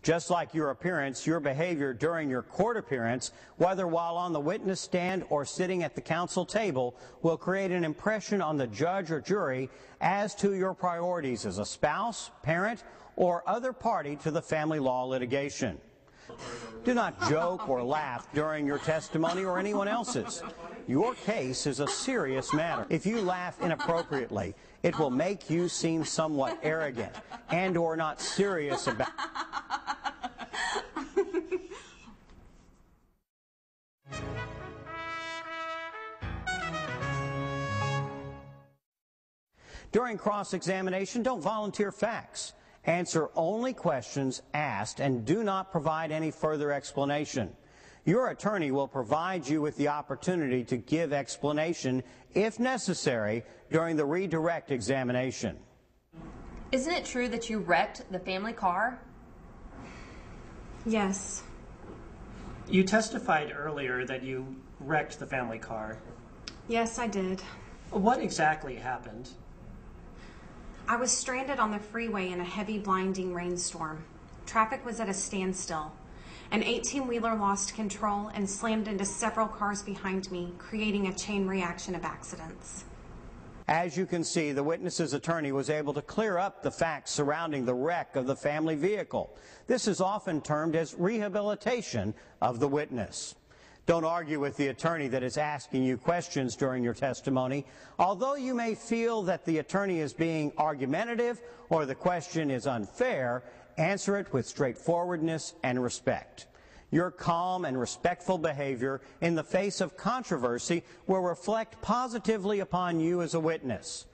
Just like your appearance, your behavior during your court appearance, whether while on the witness stand or sitting at the counsel table, will create an impression on the judge or jury as to your priorities as a spouse, parent, or other party to the family law litigation. Do not joke or laugh during your testimony or anyone else's. Your case is a serious matter. If you laugh inappropriately, it will make you seem somewhat arrogant and or not serious about During cross-examination, don't volunteer facts. Answer only questions asked and do not provide any further explanation. Your attorney will provide you with the opportunity to give explanation, if necessary, during the redirect examination. Isn't it true that you wrecked the family car? Yes. You testified earlier that you wrecked the family car. Yes, I did. What exactly happened? I was stranded on the freeway in a heavy, blinding rainstorm. Traffic was at a standstill. An 18-wheeler lost control and slammed into several cars behind me, creating a chain reaction of accidents. As you can see, the witness's attorney was able to clear up the facts surrounding the wreck of the family vehicle. This is often termed as rehabilitation of the witness. Don't argue with the attorney that is asking you questions during your testimony. Although you may feel that the attorney is being argumentative or the question is unfair, answer it with straightforwardness and respect. Your calm and respectful behavior in the face of controversy will reflect positively upon you as a witness.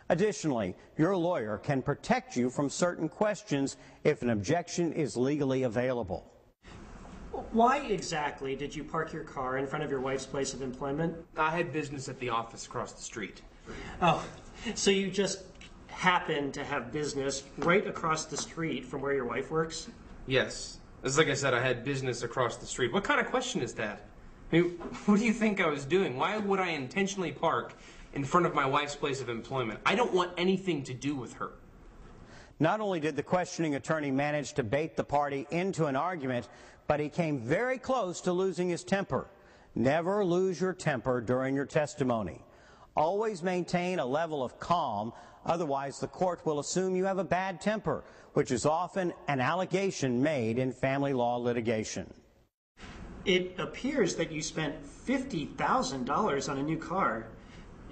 Additionally, your lawyer can protect you from certain questions if an objection is legally available. Why exactly did you park your car in front of your wife's place of employment? I had business at the office across the street. Oh, so you just happened to have business right across the street from where your wife works? Yes. It's like I said, I had business across the street. What kind of question is that? I mean, what do you think I was doing? Why would I intentionally park in front of my wife's place of employment? I don't want anything to do with her. Not only did the questioning attorney manage to bait the party into an argument, but he came very close to losing his temper. Never lose your temper during your testimony. Always maintain a level of calm, otherwise the court will assume you have a bad temper, which is often an allegation made in family law litigation. It appears that you spent $50,000 on a new car.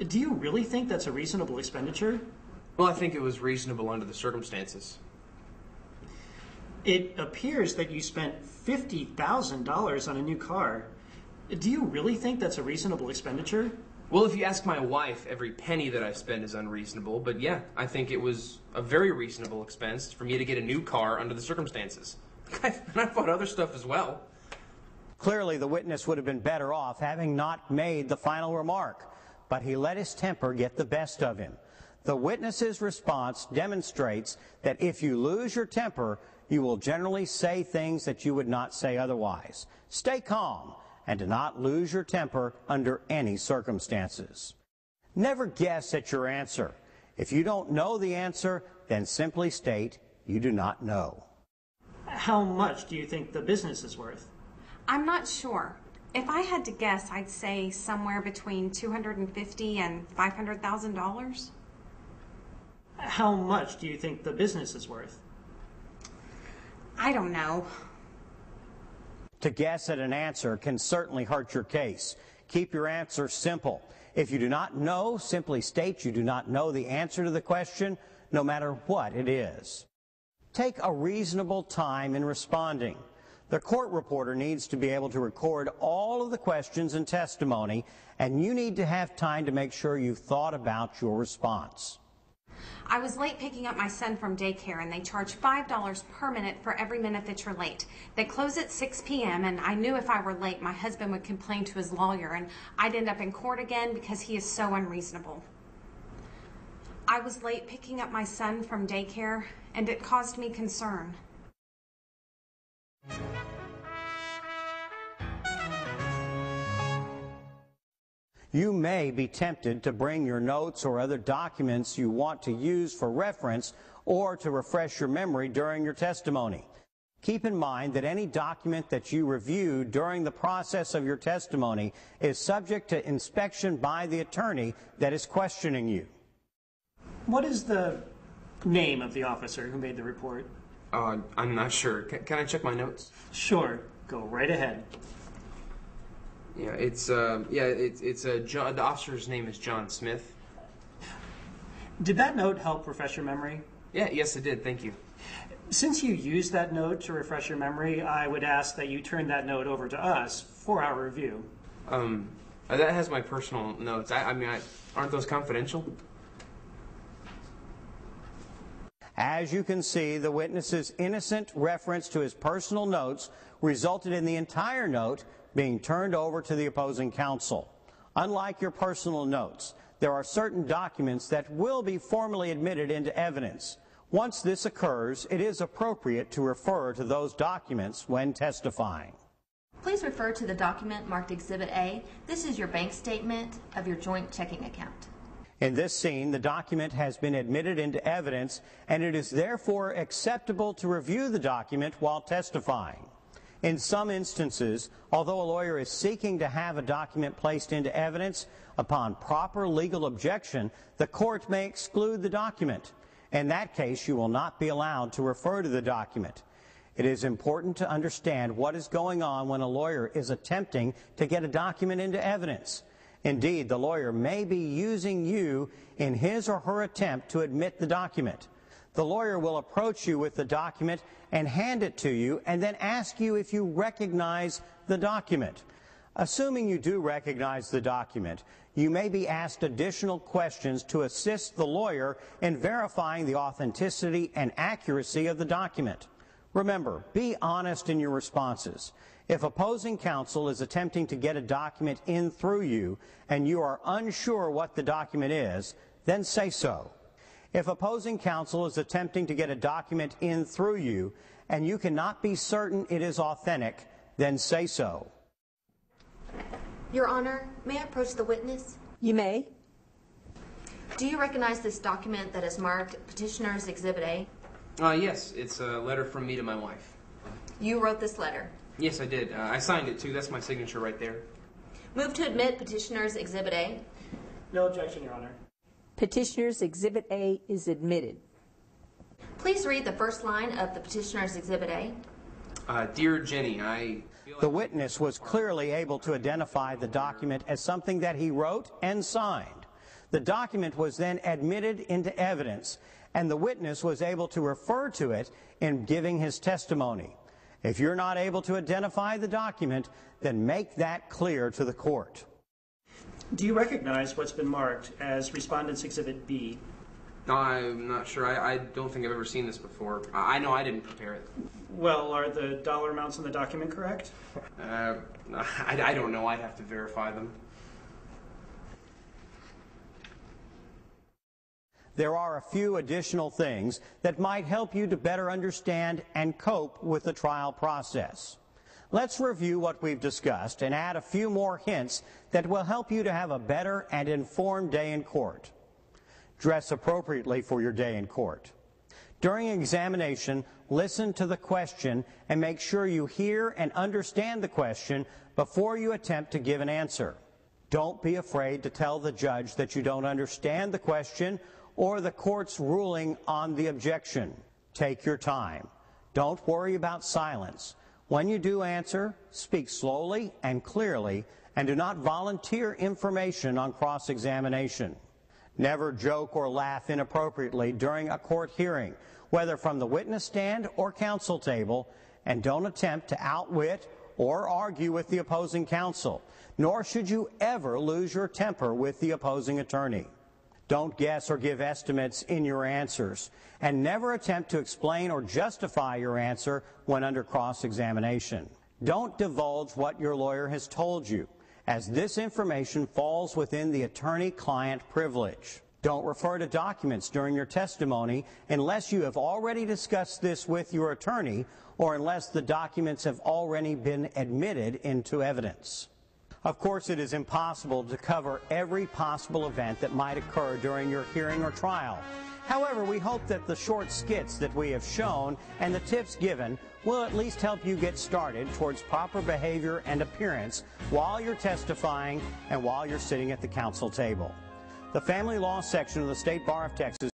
Do you really think that's a reasonable expenditure? Well, I think it was reasonable under the circumstances. It appears that you spent $50,000 on a new car. Do you really think that's a reasonable expenditure? Well, if you ask my wife, every penny that I spend is unreasonable, but yeah, I think it was a very reasonable expense for me to get a new car under the circumstances. And I bought other stuff as well. Clearly, the witness would have been better off having not made the final remark, but he let his temper get the best of him. The witness's response demonstrates that if you lose your temper, you will generally say things that you would not say otherwise. Stay calm and do not lose your temper under any circumstances. Never guess at your answer. If you don't know the answer, then simply state you do not know. How much do you think the business is worth? I'm not sure. If I had to guess, I'd say somewhere between $250,000 and $500,000. How much do you think the business is worth? I don't know. To guess at an answer can certainly hurt your case. Keep your answer simple. If you do not know, simply state you do not know the answer to the question, no matter what it is. Take a reasonable time in responding. The court reporter needs to be able to record all of the questions and testimony, and you need to have time to make sure you've thought about your response. I was late picking up my son from daycare, and they charge $5 per minute for every minute that you're late. They close at 6 p.m., and I knew if I were late, my husband would complain to his lawyer, and I'd end up in court again because he is so unreasonable. I was late picking up my son from daycare, and it caused me concern. You may be tempted to bring your notes or other documents you want to use for reference or to refresh your memory during your testimony. Keep in mind that any document that you review during the process of your testimony is subject to inspection by the attorney that is questioning you. What is the name of the officer who made the report? I'm not sure. Can I check my notes? Sure, go right ahead. Yeah, it's John. The officer's name is John Smith. Did that note help refresh your memory? Yes, it did. Thank you. Since you used that note to refresh your memory, I would ask that you turn that note over to us for our review. That has my personal notes. Aren't those confidential? As you can see, the witness's innocent reference to his personal notes resulted in the entire note being turned over to the opposing counsel. Unlike your personal notes, there are certain documents that will be formally admitted into evidence. Once this occurs, it is appropriate to refer to those documents when testifying. Please refer to the document marked Exhibit A. This is your bank statement of your joint checking account. In this scene, the document has been admitted into evidence, and it is therefore acceptable to review the document while testifying. In some instances, although a lawyer is seeking to have a document placed into evidence, upon proper legal objection, the court may exclude the document. In that case, you will not be allowed to refer to the document. It is important to understand what is going on when a lawyer is attempting to get a document into evidence. Indeed, the lawyer may be using you in his or her attempt to admit the document. The lawyer will approach you with the document and hand it to you and then ask you if you recognize the document. Assuming you do recognize the document, you may be asked additional questions to assist the lawyer in verifying the authenticity and accuracy of the document. Remember, be honest in your responses. If opposing counsel is attempting to get a document in through you and you are unsure what the document is, then say so. If opposing counsel is attempting to get a document in through you and you cannot be certain it is authentic, then say so. Your Honor, may I approach the witness? You may. Do you recognize this document that is marked Petitioner's Exhibit A? Yes, it's a letter from me to my wife. You wrote this letter? Yes, I did. I signed it too. That's my signature right there. Move to admit Petitioner's Exhibit A. No objection, Your Honor. Petitioner's Exhibit A is admitted. Please read the first line of the Petitioner's Exhibit A. Dear Jenny, I feel The witness was clearly able to identify the document as something that he wrote and signed. The document was then admitted into evidence, and the witness was able to refer to it in giving his testimony. If you're not able to identify the document, then make that clear to the court. Do you recognize what's been marked as Respondent's Exhibit B? No, I'm not sure. I don't think I've ever seen this before. I know I didn't prepare it. Well, are the dollar amounts in the document correct? I don't know. I'd have to verify them. There are a few additional things that might help you to better understand and cope with the trial process. Let's review what we've discussed and add a few more hints that will help you to have a better and informed day in court. Dress appropriately for your day in court. During examination, listen to the question and make sure you hear and understand the question before you attempt to give an answer. Don't be afraid to tell the judge that you don't understand the question or the court's ruling on the objection. Take your time. Don't worry about silence. When you do answer, speak slowly and clearly, and do not volunteer information on cross-examination. Never joke or laugh inappropriately during a court hearing, whether from the witness stand or counsel table, and don't attempt to outwit or argue with the opposing counsel, nor should you ever lose your temper with the opposing attorney. Don't guess or give estimates in your answers, and never attempt to explain or justify your answer when under cross-examination. Don't divulge what your lawyer has told you, as this information falls within the attorney-client privilege. Don't refer to documents during your testimony unless you have already discussed this with your attorney or unless the documents have already been admitted into evidence. Of course, it is impossible to cover every possible event that might occur during your hearing or trial. However, we hope that the short skits that we have shown and the tips given will at least help you get started towards proper behavior and appearance while you're testifying and while you're sitting at the counsel table. The Family Law section of the State Bar of Texas